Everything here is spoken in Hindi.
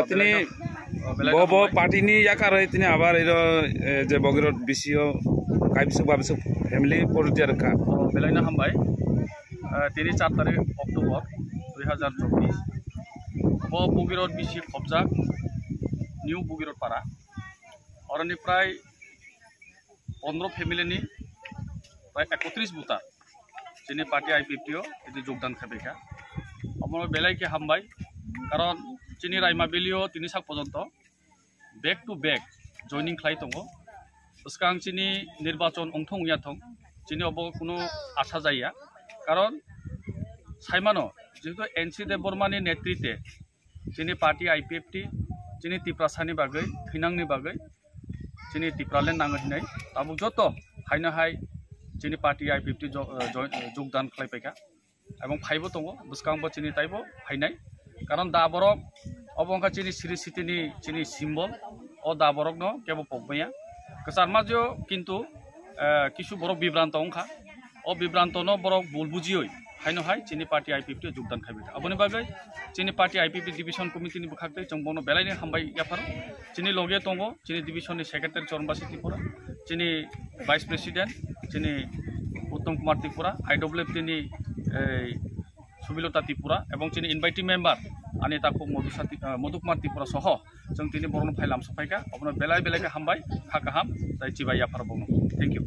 তিনি বব পার্টিনি ইয়াকার তিনি আবার এর যে বগিরত বিসিও কাইবিসু বাবিসু ফ্যামিলি পলিটিয়ার কা বেলাইনা হামবাই তিনি 4 তারিখ অক্টোবর 2024 ব বগিরত বিসি খবজাক নিউ বগিরত পাড়া অরনি প্রায় 15 ফ্যামিলিनि প্রায় 31 বুতা যিনি পার্টি আইপিএফটিও এটি যোগদান খাবেকা আমার বেলাইকে হামবাই কারণ যিনি রাইমাবিলিও 3 সাক পর্যন্ত ব্যাক টু ব্যাক জয়নিং খাই দङ उसकां चिनी निर्वाचन अंथं याथं चिनी अब कोनो आशा जाया कारण साइमानो जेहेतु एनसी देवबर्मानि नेतृत्वे चिनी पार्टी आईपीएफटी चिनी तिप्रासानि बागै थैनांनि बागै चिनी तिप्रालेन नाङो हिनाय ताबु जत हायनो हाय चिनी पार्टी आईपीएफटी योगदान खालायबायका एबं फाइबो दङ बुसकांबो चिनी ताइबो फाइनाय कारण दा बरक अबंका चिनी सिरि सिटिनि चिनी सिम्बल ओ दा बरक न केबो पगमैया केसार माजियो किन्तु किसु बरक बिब्रांत अंखा ओ बिब्रांत न बरक बुल बुजियै हायनो हाय चिनी पार्टी आईपीएफटी योगदान खालायबाय अबनि बागै चिनी पार्टी आईपीएफटी डिविजन कमिटिनि बखागदै जों बनो बेलायनि हामबाय याफार चिनी लगे दङ चिनी डिविजननि सेक्रेटारि चरणबासी त्रिपुरा चिनी भाइस प्रेसिडेंट चिनी उत्तम कुमार त्रिपुरा आईडब्ल्यूएफटीनि सुबिलता त्रिपुरा एवं चिनी इनभाइटिं मेम्बार अनिता मधु कुमार त्रिपुरा सह जों दिनै बर'नो फाइलाम सफायगा अबनो बेलाय बेलायखौ हामबाय हा गाहाम जाय चिबाय याफार बनो थैंक इउ।